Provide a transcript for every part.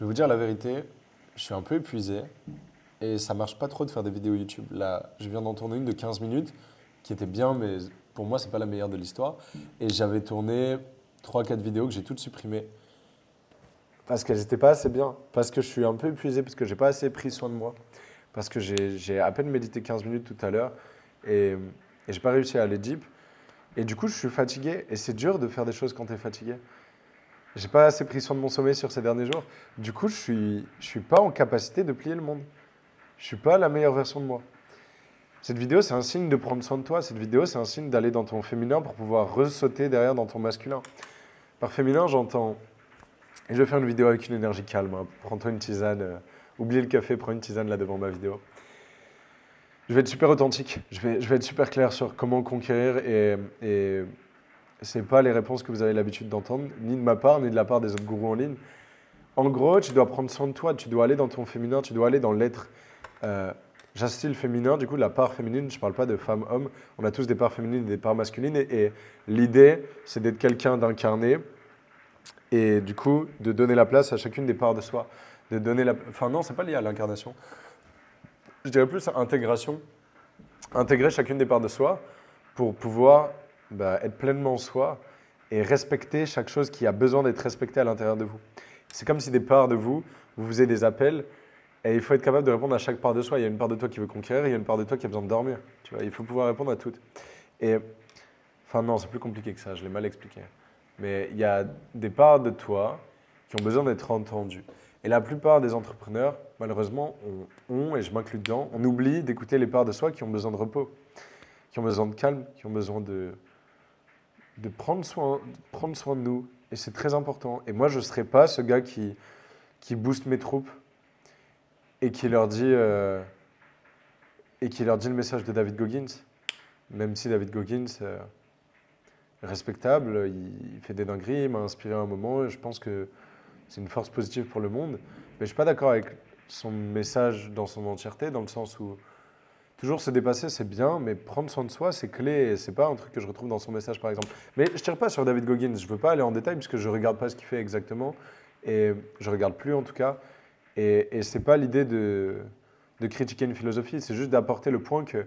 vais vous dire la vérité, je suis un peu épuisé et ça marche pas trop de faire des vidéos YouTube. Là, je viens d'en tourner une de 15 minutes qui était bien, mais pour moi, c'est pas la meilleure de l'histoire. Et j'avais tourné trois quatre vidéos que j'ai toutes supprimées parce qu'elles n'étaient pas assez bien, parce que je suis un peu épuisé, parce que j'ai pas assez pris soin de moi, parce que j'ai à peine médité 15 minutes tout à l'heure et, et j'ai pas réussi à aller deep. Et du coup, je suis fatigué et c'est dur de faire des choses quand tu es fatigué. J'ai pas assez pris soin de mon sommeil sur ces derniers jours. Du coup, je suis pas en capacité de plier le monde. Je suis pas la meilleure version de moi. Cette vidéo, c'est un signe de prendre soin de toi. Cette vidéo, c'est un signe d'aller dans ton féminin pour pouvoir ressauter derrière dans ton masculin. Par féminin, j'entends. Et je vais faire une vidéo avec une énergie calme, hein. Prends-toi une tisane. Oublie le café, prends une tisane là devant ma vidéo. Je vais être super authentique. Je vais être super clair sur comment conquérir et c'est pas les réponses que vous avez l'habitude d'entendre, ni de ma part, ni de la part des autres gourous en ligne. En gros, tu dois prendre soin de toi, tu dois aller dans ton féminin, tu dois aller dans l'être. J'associe le féminin, du coup, la part féminine, je ne parle pas de femme-homme, on a tous des parts féminines et des parts masculines, et l'idée, c'est d'être quelqu'un d'incarné, et du coup, de donner la place à chacune des parts de soi. De donner la... Enfin non, c'est pas lié à l'incarnation. Je dirais plus à intégration. Intégrer chacune des parts de soi pour pouvoir être pleinement soi et respecter chaque chose qui a besoin d'être respectée à l'intérieur de vous. C'est comme si des parts de vous, vous faisiez des appels et il faut être capable de répondre à chaque part de soi. Il y a une part de toi qui veut conquérir, il y a une part de toi qui a besoin de dormir. Tu vois, il faut pouvoir répondre à toutes. Et, enfin non, c'est plus compliqué que ça, je l'ai mal expliqué. Mais il y a des parts de toi qui ont besoin d'être entendues. Et la plupart des entrepreneurs, malheureusement, et je m'inclus dedans, on oublie d'écouter les parts de soi qui ont besoin de repos, qui ont besoin de calme, qui ont besoin de prendre soin de nous. Et c'est très important. Et moi, je ne serai pas ce gars qui booste mes troupes et qui leur dit le message de David Goggins. Même si David Goggins est respectable, il fait des dingueries, il m'a inspiré à un moment. Et je pense que c'est une force positive pour le monde. Mais je ne suis pas d'accord avec son message dans son entièreté, dans le sens où toujours se dépasser, c'est bien, mais prendre soin de soi, c'est clé. Et ce n'est pas un truc que je retrouve dans son message, par exemple. Mais je ne tire pas sur David Goggins. Je ne veux pas aller en détail, puisque je ne regarde pas ce qu'il fait exactement. Et je ne regarde plus, en tout cas. Et ce n'est pas l'idée de critiquer une philosophie. C'est juste d'apporter le point que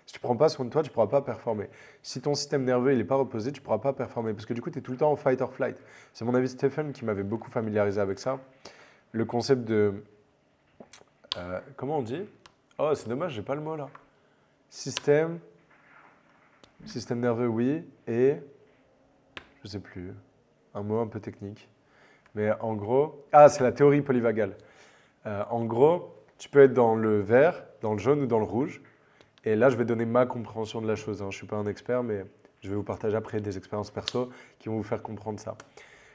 si tu ne prends pas soin de toi, tu ne pourras pas performer. Si ton système nerveux n'est pas reposé, tu ne pourras pas performer. Parce que du coup, tu es tout le temps en fight or flight. C'est mon ami Stephen qui m'avait beaucoup familiarisé avec ça. Le concept de... comment on dit? Oh, c'est dommage, j'ai pas le mot là. Système nerveux, oui, et je sais plus, un mot un peu technique. Mais en gros, c'est la théorie polyvagale. En gros, tu peux être dans le vert, dans le jaune ou dans le rouge. Et là, je vais donner ma compréhension de la chose, hein. Je ne suis pas un expert, mais je vais vous partager après des expériences perso qui vont vous faire comprendre ça.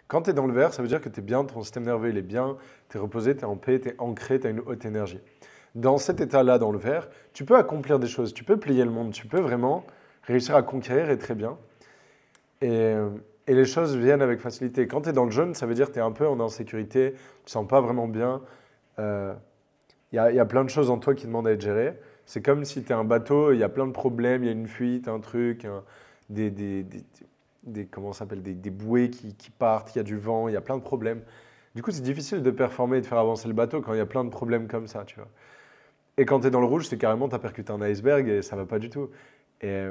Quand tu es dans le vert, ça veut dire que tu es bien, ton système nerveux il est bien, tu es reposé, tu es en paix, tu es ancré, tu as une haute énergie. Dans cet état-là, dans le vert, tu peux accomplir des choses, tu peux plier le monde, tu peux vraiment réussir à conquérir et très bien. Et les choses viennent avec facilité. Quand tu es dans le jaune, ça veut dire que tu es un peu en insécurité, tu ne te sens pas vraiment bien. Il y a plein de choses en toi qui demandent à être gérées. C'est comme si tu es un bateau, il y a plein de problèmes, il y a une fuite, un truc, comment ça s'appelle, des bouées qui partent, il y a du vent, il y a plein de problèmes. Du coup, c'est difficile de performer et de faire avancer le bateau quand il y a plein de problèmes comme ça, tu vois. Et quand tu es dans le rouge, c'est carrément, tu as percuté un iceberg et ça va pas du tout. Et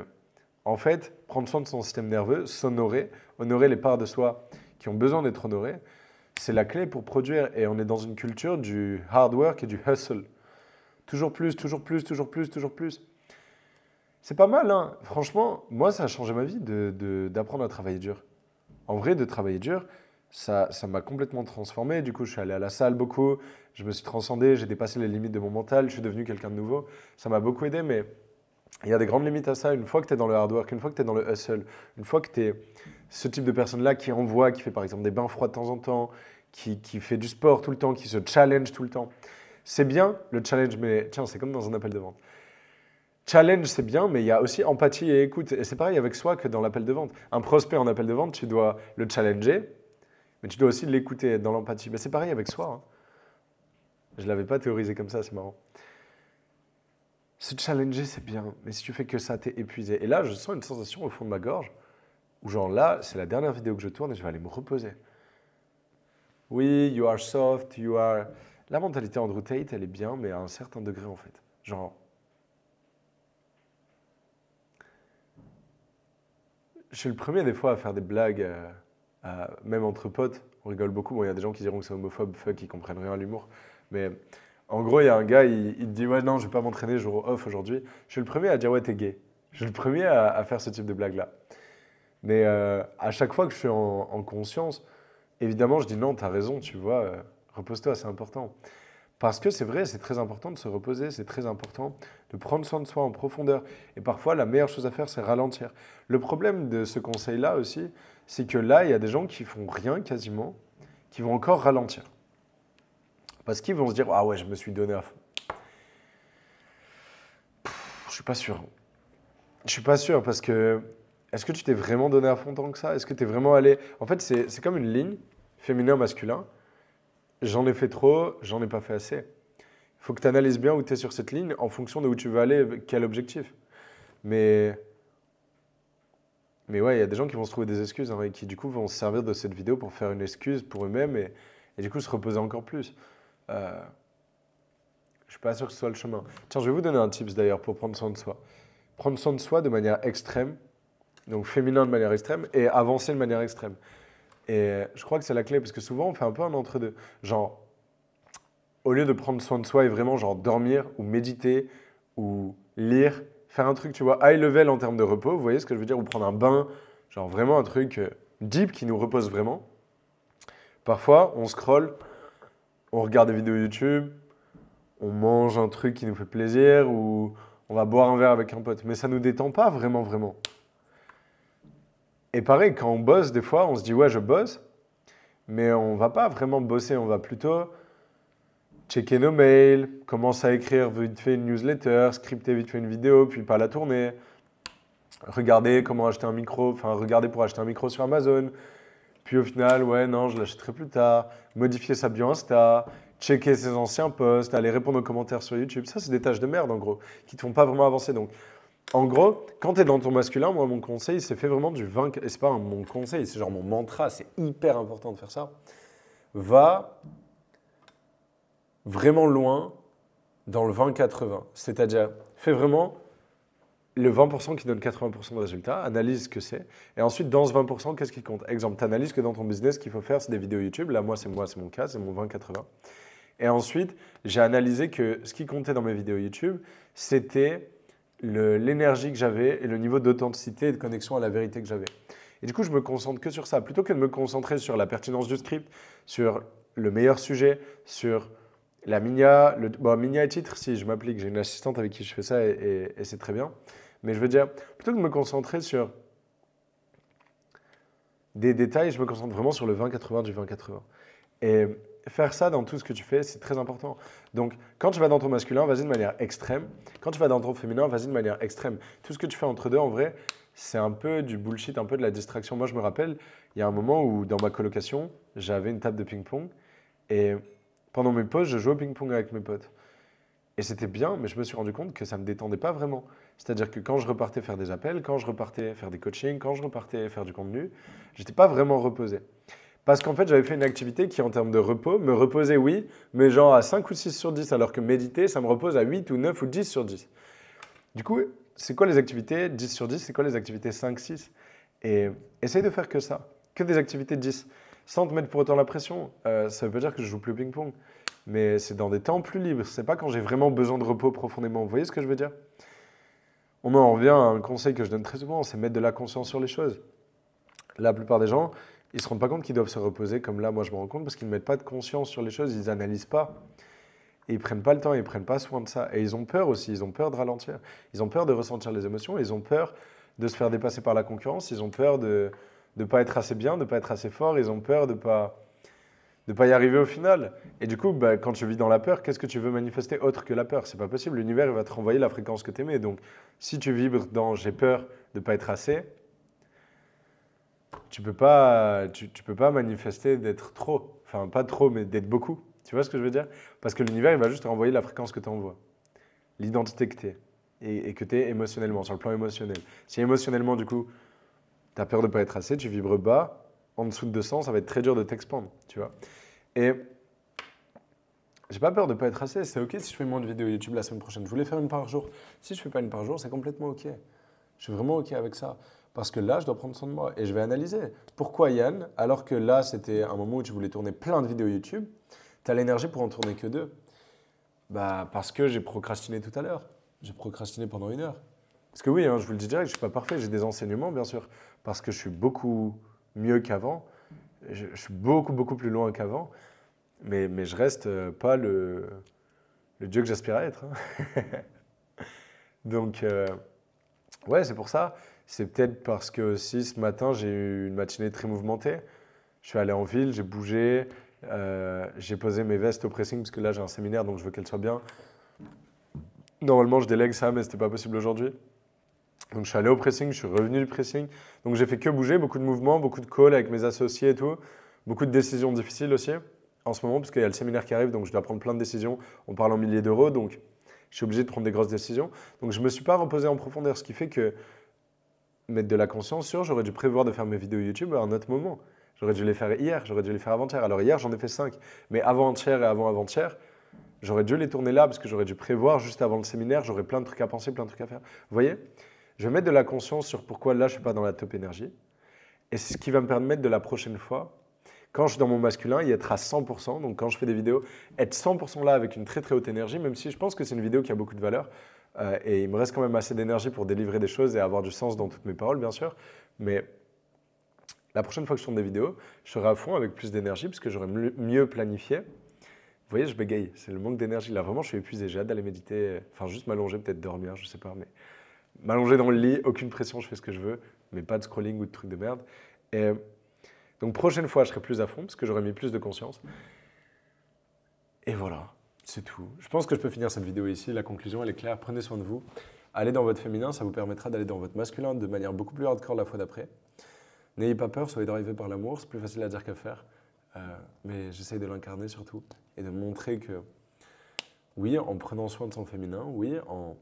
en fait, prendre soin de son système nerveux, s'honorer, honorer les parts de soi qui ont besoin d'être honorées, c'est la clé pour produire. Et on est dans une culture du hard work et du hustle. Toujours plus, toujours plus, toujours plus, toujours plus. C'est pas mal, hein. Franchement, moi, ça a changé ma vie d'apprendre à travailler dur. En vrai, de travailler dur, ça m'a complètement transformé. Du coup, je suis allé à la salle beaucoup, je me suis transcendé, j'ai dépassé les limites de mon mental, je suis devenu quelqu'un de nouveau. Ça m'a beaucoup aidé, mais il y a des grandes limites à ça. Une fois que tu es dans le hard work, une fois que tu es dans le hustle, une fois que tu es ce type de personne-là qui envoie, qui fait par exemple des bains froids de temps en temps, qui fait du sport tout le temps, qui se challenge tout le temps. C'est bien le challenge, mais tiens, c'est comme dans un appel de vente. Challenge, c'est bien, mais il y a aussi empathie et écoute. Et c'est pareil avec soi que dans l'appel de vente. Un prospect en appel de vente, tu dois le challenger, mais tu dois aussi l'écouter, être dans l'empathie. Mais c'est pareil avec soi, hein. Je ne l'avais pas théorisé comme ça, c'est marrant. Se challenger, c'est bien, mais si tu fais que ça, t'es épuisé. Et là, je sens une sensation au fond de ma gorge, où genre là, c'est la dernière vidéo que je tourne et je vais aller me reposer. oui, you are soft, you are... La mentalité Andrew Tate, elle est bien, mais à un certain degré, en fait. Genre, je suis le premier, des fois, à faire des blagues, même entre potes. On rigole beaucoup. Bon, il y a des gens qui diront que c'est homophobe, fuck, ils comprennent rien à l'humour. Mais en gros, il y a un gars, il te dit, ouais, non, je vais pas m'entraîner, jour off aujourd'hui. Je suis le premier à dire, ouais, t'es gay. Je suis le premier à faire ce type de blague-là. Mais à chaque fois que je suis en conscience, évidemment, je dis non, t'as raison, tu vois, repose-toi, c'est important. Parce que c'est vrai, c'est très important de se reposer, c'est très important de prendre soin de soi en profondeur. Et parfois, la meilleure chose à faire, c'est ralentir. Le problème de ce conseil-là aussi, c'est que là, il y a des gens qui font rien quasiment, qui vont encore ralentir. Parce qu'ils vont se dire, ah ouais, je me suis donné à fond. Je suis pas sûr. Je suis pas sûr parce que, est-ce que tu t'es vraiment donné à fond tant que ça? Est-ce que tu es vraiment allé... En fait, c'est comme une ligne, féminin-masculin. J'en ai fait trop, j'en ai pas fait assez. Il faut que tu analyses bien où tu es sur cette ligne en fonction de où tu veux aller, quel objectif. Mais ouais, il y a des gens qui vont se trouver des excuses hein, et qui du coup vont se servir de cette vidéo pour faire une excuse pour eux-mêmes et du coup se reposer encore plus. Je suis pas sûr que ce soit le chemin. Tiens, je vais vous donner un tips d'ailleurs pour prendre soin de soi. Prendre soin de soi de manière extrême, donc féminin de manière extrême et avancer de manière extrême. Et je crois que c'est la clé parce que souvent on fait un peu un entre-deux. Genre, au lieu de prendre soin de soi et vraiment genre dormir ou méditer ou lire, faire un truc, tu vois, high level en termes de repos, vous voyez ce que je veux dire, ou prendre un bain, genre vraiment un truc deep qui nous repose vraiment. Parfois, on scrolle, on regarde des vidéos YouTube, on mange un truc qui nous fait plaisir ou on va boire un verre avec un pote. Mais ça ne nous détend pas vraiment, vraiment. Et pareil, quand on bosse, des fois, on se dit « ouais, je bosse », mais on ne va pas vraiment bosser, on va plutôt checker nos mails, commencer à écrire vite fait une newsletter, scripter vite fait une vidéo, puis pas la tourner, regarder comment acheter un micro, enfin regarder pour acheter un micro sur Amazon, puis au final, ouais, non, je l'achèterai plus tard, modifier sa bio Insta, checker ses anciens posts, aller répondre aux commentaires sur YouTube. Ça, c'est des tâches de merde, en gros, qui ne te font pas vraiment avancer. Donc, en gros, quand tu es dans ton masculin, moi, mon conseil, c'est fait vraiment du 20... Et c'est pas mon conseil, c'est genre mon mantra, c'est hyper important de faire ça. Va vraiment loin dans le 20-80. C'est-à-dire, fais vraiment le 20% qui donne 80% de résultats, analyse ce que c'est. Et ensuite, dans ce 20%, qu'est-ce qui compte? Exemple, tu analyses que dans ton business, ce qu'il faut faire, c'est des vidéos YouTube. Là, moi, c'est mon cas, c'est mon 20-80. Et ensuite, j'ai analysé que ce qui comptait dans mes vidéos YouTube, c'était l'énergie que j'avais et le niveau d'authenticité et de connexion à la vérité que j'avais. Et du coup, je me concentre que sur ça. Plutôt que de me concentrer sur la pertinence du script, sur le meilleur sujet, sur la Minia. Bon, Minia et titre, si je m'applique, j'ai une assistante avec qui je fais ça et c'est très bien. Mais je veux dire, plutôt que de me concentrer sur des détails, je me concentre vraiment sur le 20-80 du 20-80. Et faire ça dans tout ce que tu fais, c'est très important. Donc, quand tu vas dans ton masculin, vas-y de manière extrême. Quand tu vas dans ton féminin, vas-y de manière extrême. Tout ce que tu fais entre deux, en vrai, c'est un peu du bullshit, un peu de la distraction. Moi, je me rappelle, il y a un moment où, dans ma colocation, j'avais une table de ping-pong. Et pendant mes pauses, je jouais au ping-pong avec mes potes. Et c'était bien, mais je me suis rendu compte que ça ne me détendait pas vraiment. C'est-à-dire que quand je repartais faire des appels, quand je repartais faire des coachings, quand je repartais faire du contenu, je n'étais pas vraiment reposé. Parce qu'en fait, j'avais fait une activité qui, en termes de repos, me reposait, oui, mais genre à 5 ou 6 sur 10, alors que méditer, ça me repose à 8 ou 9 ou 10 sur 10. Du coup, c'est quoi les activités 10 sur 10? C'est quoi les activités 5, 6? Et essaye de faire que ça, que des activités 10, sans te mettre pour autant la pression. Ça ne veut pas dire que je joue plus au ping-pong, mais c'est dans des temps plus libres. C'est pas quand j'ai vraiment besoin de repos profondément. Vous voyez ce que je veux dire? On en revient à un conseil que je donne très souvent, c'est mettre de la conscience sur les choses. La plupart des gens, ils ne se rendent pas compte qu'ils doivent se reposer, comme là, moi, je me rends compte, parce qu'ils ne mettent pas de conscience sur les choses, ils n'analysent pas. Et ils ne prennent pas le temps, ils ne prennent pas soin de ça. Et ils ont peur aussi, ils ont peur de ralentir. Ils ont peur de ressentir les émotions, ils ont peur de se faire dépasser par la concurrence, ils ont peur de ne pas être assez bien, de ne pas être assez fort, ils ont peur de ne pas y arriver au final. Et du coup, bah, quand tu vis dans la peur, qu'est-ce que tu veux manifester autre que la peur? C'est pas possible, l'univers il va te renvoyer la fréquence que tu aimais. Donc, si tu vibres dans « j'ai peur de ne pas être assez », tu peux pas manifester d'être trop. Enfin, pas trop, mais d'être beaucoup. Tu vois ce que je veux dire? Parce que l'univers, il va juste te renvoyer la fréquence que tu envoies. L'identité que tu es. Et que tu es émotionnellement, sur le plan émotionnel. Si émotionnellement, du coup, tu as peur de ne pas être assez, tu vibres bas, en dessous de 200, ça va être très dur de t'expandre. Tu vois? Et j'ai pas peur de pas être assez. C'est OK si je fais moins de vidéos YouTube la semaine prochaine. Je voulais faire une par jour. Si je fais pas une par jour, c'est complètement OK. Je suis vraiment OK avec ça. Parce que là, je dois prendre soin de moi. Et je vais analyser. Pourquoi Yann, alors que là, c'était un moment où tu voulais tourner plein de vidéos YouTube, tu as l'énergie pour en tourner que 2? Bah, parce que j'ai procrastiné tout à l'heure. J'ai procrastiné pendant 1 heure. Parce que oui, hein, je vous le dis direct, je ne suis pas parfait. J'ai des enseignements, bien sûr. Parce que je suis beaucoup mieux qu'avant. Je suis beaucoup, beaucoup plus loin qu'avant. Mais je reste pas le Dieu que j'aspire à être, hein. Donc, ouais, c'est pour ça. C'est peut-être parce que aussi ce matin, j'ai eu une matinée très mouvementée. Je suis allé en ville, j'ai bougé, j'ai posé mes vestes au pressing parce que là, j'ai un séminaire, donc je veux qu'elles soient bien. Normalement, je délègue ça, mais ce n'était pas possible aujourd'hui. Donc, je suis allé au pressing, je suis revenu du pressing. Donc, j'ai fait que bouger, beaucoup de mouvements, beaucoup de calls avec mes associés et tout. Beaucoup de décisions difficiles aussi en ce moment, parce qu'il y a le séminaire qui arrive, donc je dois prendre plein de décisions. On parle en milliers d'euros, donc je suis obligé de prendre des grosses décisions. Donc, je ne me suis pas reposé en profondeur, ce qui fait que mettre de la conscience sur, j'aurais dû prévoir de faire mes vidéos YouTube à un autre moment. J'aurais dû les faire hier, j'aurais dû les faire avant-hier. Alors hier, j'en ai fait 5, mais avant-hier et avant-avant-hier, j'aurais dû les tourner là parce que j'aurais dû prévoir juste avant le séminaire, j'aurais plein de trucs à penser, plein de trucs à faire. Vous voyez? Je vais mettre de la conscience sur pourquoi là, je ne suis pas dans la top énergie. Et c'est ce qui va me permettre de la prochaine fois, quand je suis dans mon masculin, y être à 100%. Donc quand je fais des vidéos, être 100% là avec une très très haute énergie, même si je pense que c'est une vidéo qui a beaucoup de valeur. Et il me reste quand même assez d'énergie pour délivrer des choses et avoir du sens dans toutes mes paroles, bien sûr. Mais la prochaine fois que je tourne des vidéos, je serai à fond avec plus d'énergie parce que j'aurai mieux planifié. Vous voyez, je bégaye. C'est le manque d'énergie. Là, vraiment, je suis épuisé. J'ai hâte d'aller méditer. Enfin, juste m'allonger, peut-être dormir, je sais pas. Mais m'allonger dans le lit, aucune pression, je fais ce que je veux. Mais pas de scrolling ou de trucs de merde. Et donc, prochaine fois, je serai plus à fond parce que j'aurai mis plus de conscience. Et voilà. C'est tout. Je pense que je peux finir cette vidéo ici. La conclusion, elle est claire. Prenez soin de vous. Allez dans votre féminin, ça vous permettra d'aller dans votre masculin de manière beaucoup plus hardcore la fois d'après. N'ayez pas peur, soyez drivé par l'amour. C'est plus facile à dire qu'à faire. Mais j'essaye de l'incarner surtout. Et de montrer que, oui, en prenant soin de son féminin, oui, en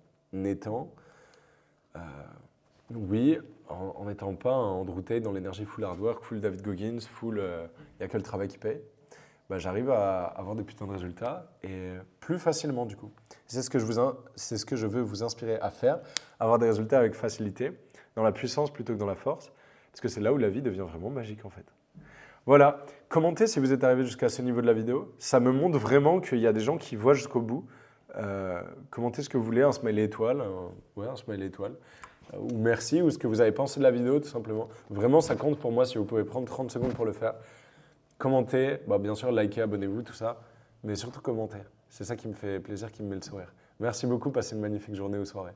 étant, oui, en n'étant pas un Andrew Tate dans l'énergie full hard work, full David Goggins, full il n'y a que le travail qui paye. Bah, j'arrive à avoir des putains de résultats et plus facilement du coup. C'est ce que je veux vous inspirer à faire, avoir des résultats avec facilité, dans la puissance plutôt que dans la force, parce que c'est là où la vie devient vraiment magique en fait. Voilà, commentez si vous êtes arrivé jusqu'à ce niveau de la vidéo, ça me montre vraiment qu'il y a des gens qui voient jusqu'au bout. Commentez ce que vous voulez, un smiley étoile, un smiley étoile, ou merci, ou ce que vous avez pensé de la vidéo tout simplement. Vraiment ça compte pour moi si vous pouvez prendre 30 secondes pour le faire. Commentez, bah, bien sûr, likez, abonnez-vous, tout ça, mais surtout commentez. C'est ça qui me fait plaisir, qui me met le sourire. Merci beaucoup, passez une magnifique journée ou soirée.